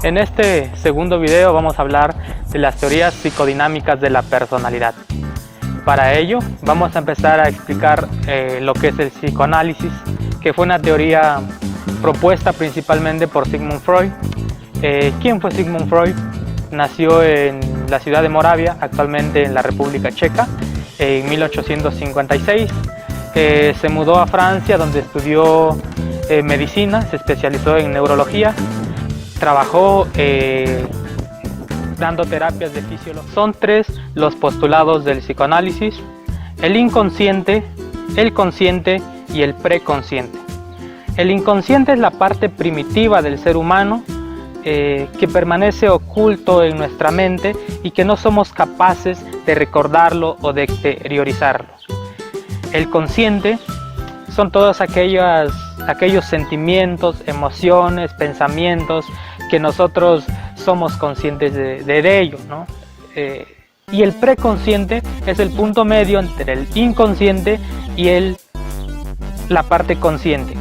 En este segundo video vamos a hablar de las teorías psicodinámicas de la personalidad. Para ello vamos a empezar a explicar lo que es el psicoanálisis, que fue una teoría propuesta principalmente por Sigmund Freud. ¿Quién fue Sigmund Freud? Nació en la ciudad de Moravia, actualmente en la República Checa, en 1856. Se mudó a Francia, donde estudió medicina, se especializó en neurología, trabajó dando terapias de fisiología. Son tres los postulados del psicoanálisis: el inconsciente, el consciente y el preconsciente. El inconsciente es la parte primitiva del ser humano que permanece oculto en nuestra mente y que no somos capaces de recordarlo o de exteriorizarlo. El consciente son todos aquellos sentimientos, emociones, pensamientos que nosotros somos conscientes de ello, ¿no? Y el preconsciente es el punto medio entre el inconsciente y la parte consciente.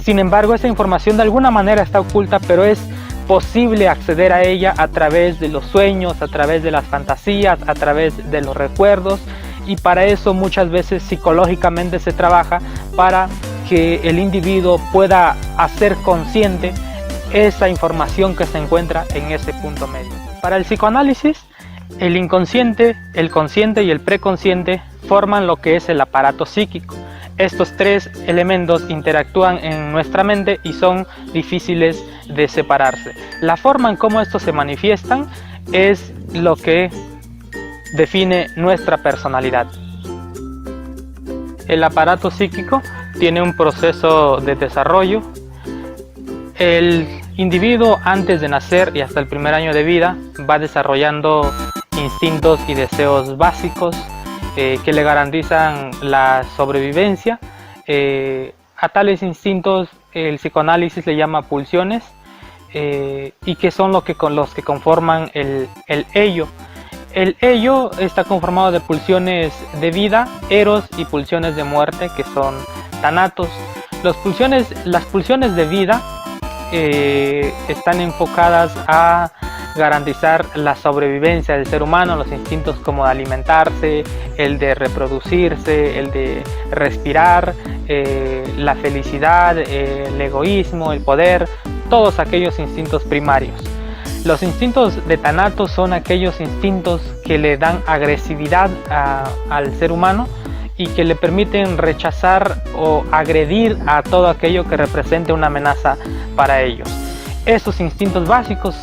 Sin embargo, esa información de alguna manera está oculta, pero es posible acceder a ella a través de los sueños, a través de las fantasías, a través de los recuerdos, y para eso muchas veces psicológicamente se trabaja para que el individuo pueda hacer consciente esa información que se encuentra en ese punto medio. Para el psicoanálisis, el inconsciente, el consciente y el preconsciente forman lo que es el aparato psíquico. Estos tres elementos interactúan en nuestra mente y son difíciles de separarse. La forma en cómo estos se manifiestan es lo que define nuestra personalidad. El aparato psíquico tiene un proceso de desarrollo. El individuo, antes de nacer y hasta el primer año de vida, va desarrollando instintos y deseos básicos que le garantizan la sobrevivencia. A tales instintos el psicoanálisis le llama pulsiones, y que son los que conforman el ello. El ello está conformado de pulsiones de vida, eros, y pulsiones de muerte, que son thanatos. Las pulsiones de vida están enfocadas a garantizar la sobrevivencia del ser humano, los instintos como de alimentarse, el de reproducirse, el de respirar, la felicidad, el egoísmo, el poder, todos aquellos instintos primarios. Los instintos de thanatos son aquellos instintos que le dan agresividad al ser humano y que le permiten rechazar o agredir a todo aquello que represente una amenaza para ellos. Esos instintos básicos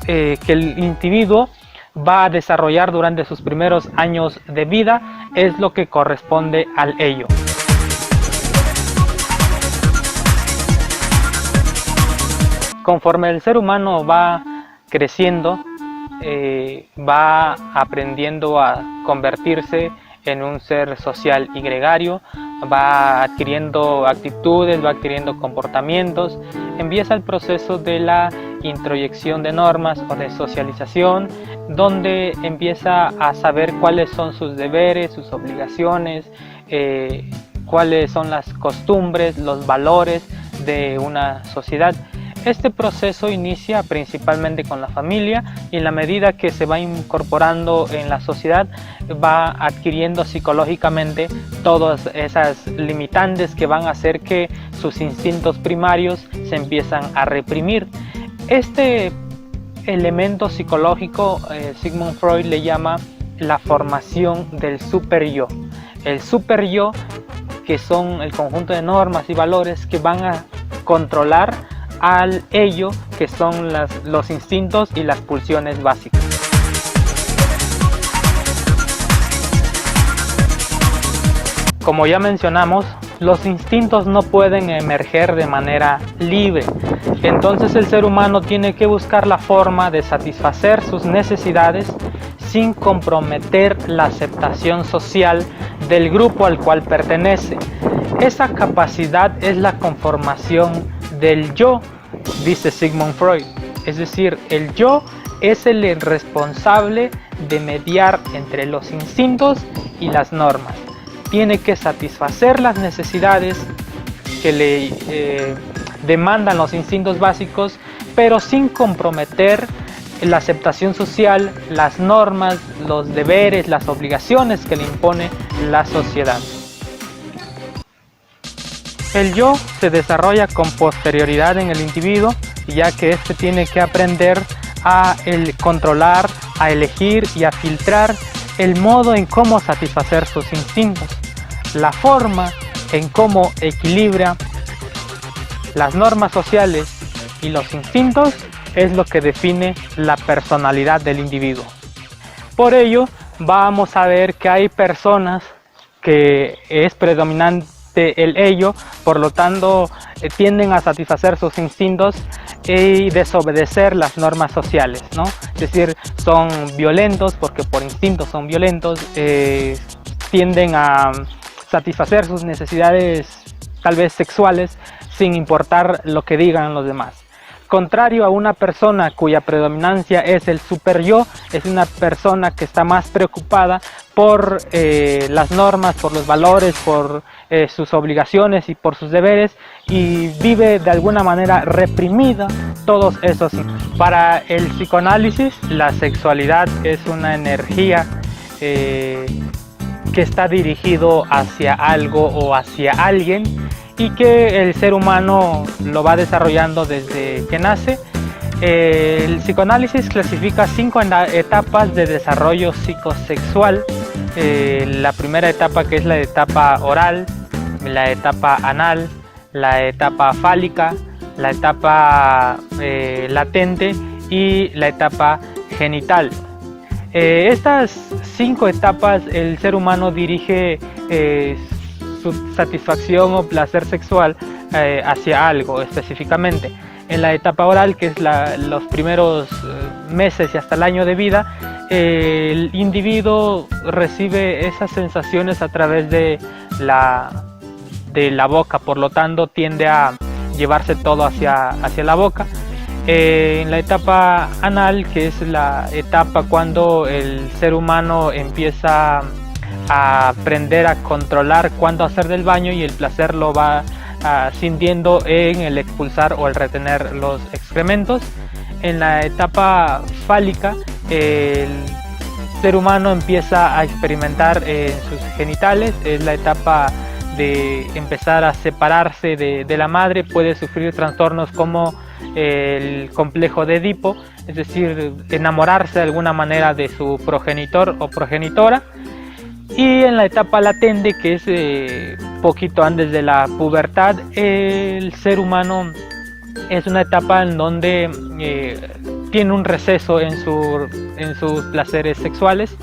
que el individuo va a desarrollar durante sus primeros años de vida es lo que corresponde al ello. Conforme el ser humano va creciendo, va aprendiendo a convertirse en un ser social y gregario, va adquiriendo actitudes, va adquiriendo comportamientos, empieza el proceso de la introyección de normas o de socialización, donde empieza a saber cuáles son sus deberes, sus obligaciones, cuáles son las costumbres, los valores de una sociedad. Este proceso inicia principalmente con la familia, y en la medida que se va incorporando en la sociedad va adquiriendo psicológicamente todas esas limitantes que van a hacer que sus instintos primarios se empiezan a reprimir. Este elemento psicológico Sigmund Freud le llama la formación del super-yo. El super-yo, que son el conjunto de normas y valores que van a controlar al ello, que son los instintos y las pulsiones básicas. Como ya mencionamos, los instintos no pueden emerger de manera libre. Entonces el ser humano tiene que buscar la forma de satisfacer sus necesidades sin comprometer la aceptación social del grupo al cual pertenece. Esa capacidad es la conformación del yo, dice Sigmund Freud. Es decir, el yo es el responsable de mediar entre los instintos y las normas. Tiene que satisfacer las necesidades que le demandan los instintos básicos pero sin comprometer la aceptación social, las normas, los deberes, las obligaciones que le impone la sociedad. El yo se desarrolla con posterioridad en el individuo, ya que éste tiene que aprender a controlar, a elegir y a filtrar el modo en cómo satisfacer sus instintos, la forma en cómo equilibra las normas sociales y los instintos es lo que define la personalidad del individuo. Por ello, vamos a ver que hay personas que es predominante el ello, por lo tanto tienden a satisfacer sus instintos y desobedecer las normas sociales, ¿no? Es decir, son violentos porque por instinto son violentos, tienden a satisfacer sus necesidades tal vez sexuales sin importar lo que digan los demás. Contrario a una persona cuya predominancia es el super yo, es una persona que está más preocupada por las normas, por los valores, por sus obligaciones y por sus deberes, y vive de alguna manera reprimida todos esos. Para el psicoanálisis, la sexualidad es una energía que está dirigido hacia algo o hacia alguien, y que el ser humano lo va desarrollando desde que nace. El psicoanálisis clasifica 5 etapas de desarrollo psicosexual. La primera etapa, que es la etapa oral, la etapa anal, la etapa fálica, la etapa latente y la etapa genital. Estas 5 etapas el ser humano dirige su satisfacción o placer sexual hacia algo específicamente. En la etapa oral, que es los primeros meses y hasta el año de vida, el individuo recibe esas sensaciones a través de la boca, por lo tanto tiende a llevarse todo hacia la boca. En la etapa anal, que es la etapa cuando el ser humano empieza a aprender a controlar cuándo hacer del baño, y el placer lo va sintiendo en el expulsar o el retener los excrementos. En la etapa fálica, el ser humano empieza a experimentar en sus genitales, es la etapa de empezar a separarse de la madre, puede sufrir trastornos como el complejo de Edipo, es decir, enamorarse de alguna manera de su progenitor o progenitora. Y en la etapa latente, que es poquito antes de la pubertad, el ser humano es una etapa en donde tiene un receso en sus placeres sexuales.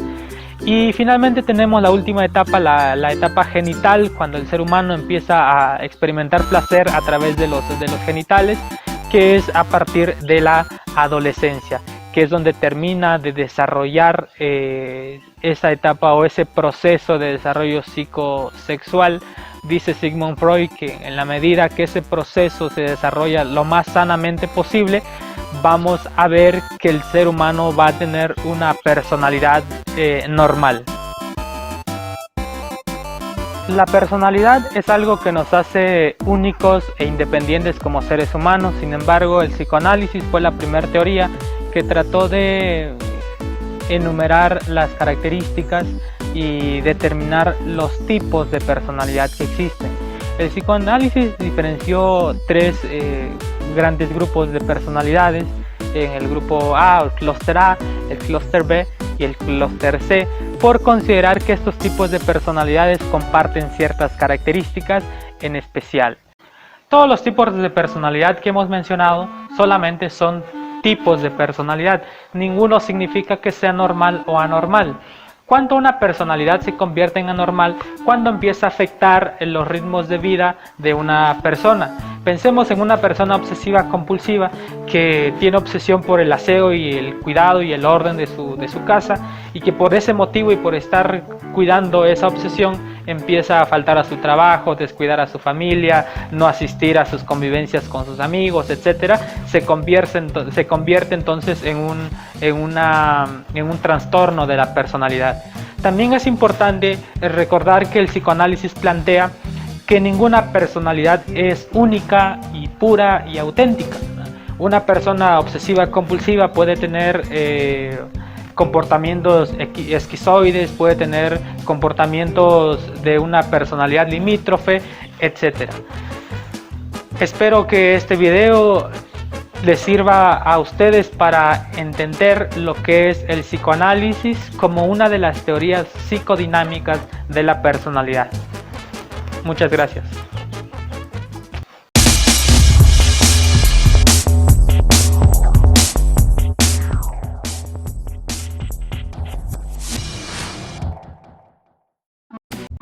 Y finalmente tenemos la última etapa, la etapa genital, cuando el ser humano empieza a experimentar placer a través de los genitales, que es a partir de la adolescencia, que es donde termina de desarrollar esa etapa o ese proceso de desarrollo psicosexual. Dice Sigmund Freud que en la medida que ese proceso se desarrolla lo más sanamente posible, vamos a ver que el ser humano va a tener una personalidad normal. La personalidad es algo que nos hace únicos e independientes como seres humanos. Sin embargo, el psicoanálisis fue la primera teoría que trató de enumerar las características y determinar los tipos de personalidad que existen. El psicoanálisis diferenció 3 grandes grupos de personalidades, en el grupo A, el clúster A, el clúster B y el clúster C, por considerar que estos tipos de personalidades comparten ciertas características en especial. Todos los tipos de personalidad que hemos mencionado solamente son tipos de personalidad, ninguno significa que sea normal o anormal. Cuando una personalidad se convierte en anormal, cuando empieza a afectar los ritmos de vida de una persona. Pensemos en una persona obsesiva compulsiva que tiene obsesión por el aseo y el cuidado y el orden de su casa, y que por ese motivo y por estar cuidando esa obsesión empieza a faltar a su trabajo, descuidar a su familia, no asistir a sus convivencias con sus amigos, etc. Se convierte entonces en un trastorno de la personalidad. También es importante recordar que el psicoanálisis plantea que ninguna personalidad es única y pura y auténtica. Una persona obsesiva compulsiva puede tener comportamientos esquizoides, puede tener comportamientos de una personalidad limítrofe, etc. Espero que este video les sirva a ustedes para entender lo que es el psicoanálisis como una de las teorías psicodinámicas de la personalidad. Muchas gracias.